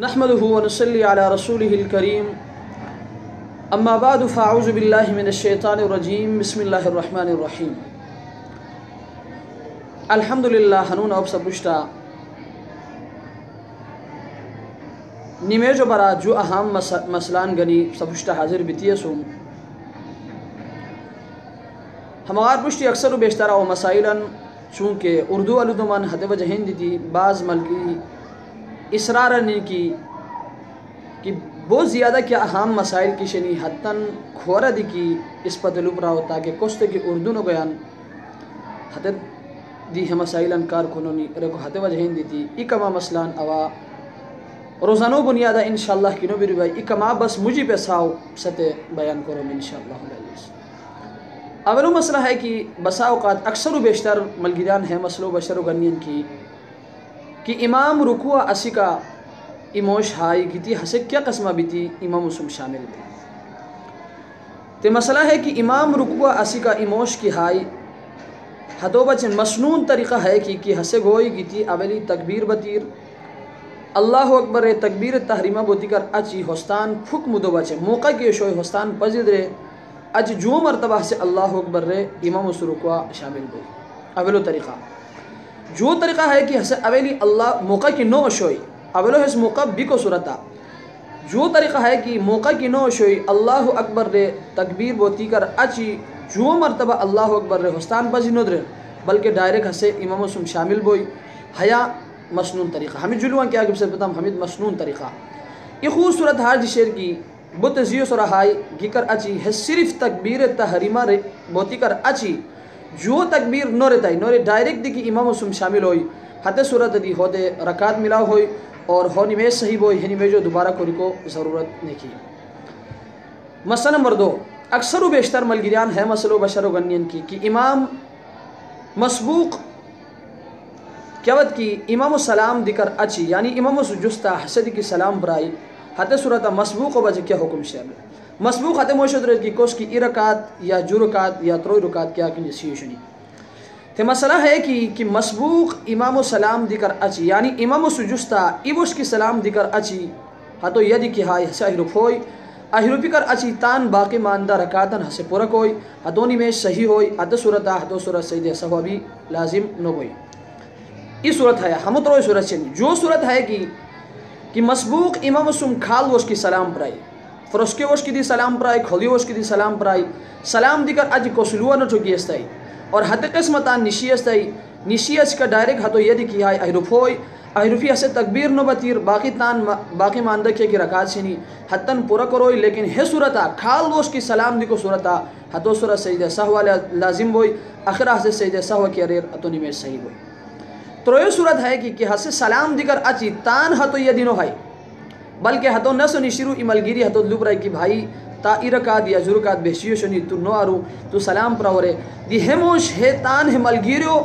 نحمده ونصلي على رسوله الكريم اما بعد فاعوذ بالله من الشيطان الرجيم بسم الله الرحمن الرحيم الحمدللہ ہنون اب سبشتا نمیجو برا جو اہم مسلان گنی سبشتا حاضر بیتی سوم ہمار پشتی اکثر و بیشتر و مسائلاً چونکہ اردو علدمان حد و جہین دیتی بعض ملکی اصرار نے کی کہ بہت زیادہ کیا اہم مسائل کی شنی حتاً کھورا دی کی اس پر دلوب رہا ہوتا کہ کستے کی اردو نو گیان حد دی ہم مسائلاً کار کنونی رکو حد و جہین دیتی اکما مسلان اوا روزانو بنیادہ انشاءاللہ کنو بھی روائی اکما بس مجھے پہ ساو ستے بیان کرو میں انشاءاللہ علیہ اولو مسئلہ ہے کہ بسا اوقات اکثر و بیشتر ملگیدان ہے مسئلو بشر و گنین کی کہ امام رکوع اسی کا اموش ہائی گیتی ہسے کیا قسمہ بیتی امام اسم شامل بھی تے مسئلہ ہے کہ امام رکوع اسی کا اموش کی ہائی حدو بچن مسنون طریقہ ہے کہ ہسے گوئی گیتی اولی تکبیر بطیر اللہ اکبر تکبیر تحریمہ بوتی کر اچی ہوستان پھک مدو بچے موقع کی شوئی ہوستان پزید رے اج جو مرتبہ سے اللہ اکبر رے امام اس رکوع شامل بھی اولو طریقہ جو طریقہ ہے کہ ہسے اولی اللہ موقع کی نو شوئی اولو ہس موقع بھی کو صورتا جو طریقہ ہے کہ موقع کی نو شوئی اللہ اکبر رے تکبیر بوتی کر اچی جو مرتبہ اللہ اکبر رے حستان پزی ندر بلکہ ڈائریکٹ ہسے امام اسم شامل بوئی حیا مسنون طریقہ ہمیں جلوان کیا کہ بتام ہمیں مسنون طریقہ یہ خوب صورت حاج شیر کی بت زیو سرحائی گی کر اچی ہے صرف تکبیر تحریمہ رے بوتی کر اچی جو تکبیر نورے تائی نورے ڈائریکٹ دی کی امام اسم شامل ہوئی حتی صورت دی ہو دے رکعت ملاو ہوئی اور ہو نمیز صحیح ہوئی ہنی میں جو دوبارہ کوری کو ضرورت نہیں کی مسئلہ نمبر 2 اکثر و بیشتر ملگریان ہے مسئلہ بشر و گنین کی کہ امام مسبوق کیوت کی امام السلام دکر اچھی یعنی امام السجستہ حسد کی سلام برائی حتی صورت مسبوق و بجے کیا حکم شامل مسبوق حتی موشد رہے کی کوس کی رکعت یا جو رکعت یا تروئی رکعت کیا کی نسیوشنی تے مسئلہ ہے کہ مسبوق امام السلام دکر اچھی یعنی امام السجستہ ایوش کی سلام دکر اچھی حتی یدی کی ہائی حسی احرف ہوئی احرفی کر اچھی تان باقی ماندہ رکعتاً حسی پورک ہوئی حتونی میں صحیح ہوئی حتی صورتہ حتی صورت سیدہ سہوہ بھی لازم نو ہوئی یہ صورت ہے ہم تروئی صورت چنی جو صورت ہے کہ مسبوق امام السلام کھال وش کی سلام پرائی فرسکے وش کی دی سلام پرائی کھولی وش کی دی سلام پرائی سلام دی کر اج کوسلوہ نہ ٹھوکی استائی اور حد قسمتان نشی استائی نشی اس کا ڈائریکٹ ہتو یہ دی کی ہائی احرف ہوئی احرفی ہسے تکبیر نو بطیر باقی ماندہ کیا کی رکعت سینی حتن پورا کروئی لیکن ہے صورتا کھال وش کی سلام دی کو صورتا ہتو صورت سجدہ سہوہ لازم ہوئی اخرہ سے سجدہ سہوہ کی ریر اتونی میں صحیح ہوئی تروئی صورت ہے کہ ہسے سلام دی کر اچی تان ہتو یہ دینو ہائی بلکہ ہتو نسو نشیرو امالگیری ہتو دلوب رہی کہ بھائی تا رکعت یا زرکات بحشیو شنی تو نو آرو تو سلام پراورے دی ہموش ہے تان ہمالگیریو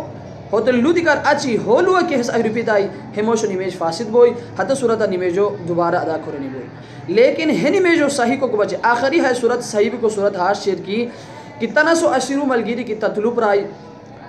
ہوتے لو دی کر اچی ہولو کہ حس اگری پیتائی ہموش نمیج فاسد بوئی ہتو صورتا نمیجو دوبارہ ادا کرنی بوئی لیکن ہے نمیجو صحیح کو بچے آخری ہے صورت صحیح کو صورت ہاش شیر کی کہ تنسو اشیرو ملگیری کی تطلوب رائی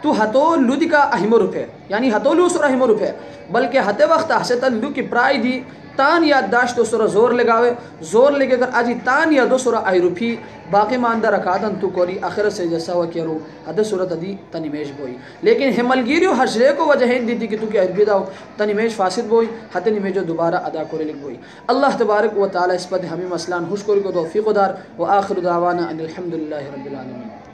تو ہتو لو دی کا اہم روپ ہے یعنی ہتو لو سر اہم روپ ہے بلکہ ہتے وقت حسیتا لو کی پرائی دی تان یا داشت دو سورہ زور لگاوے زور لگے کر آجی تان یا دو سورہ آئی روپی باقی ماندہ رکعتاً تو کوری آخرت سے جیسا ہوا کیا رو حد صورت دی تنیمیش بوئی لیکن ہمالگیریو حجرے کو وجہین دیتی کہ تو کی عربی داو تنیمیش فاسد بوئی حد نمیجو دوبارہ ادا کرے لگ بوئی اللہ تبارک و تعالی اس پر ہمیں مسئلان خوش کوری کو توفیق دار و آخر دعوانا ان الحمدللہ رب العالمین.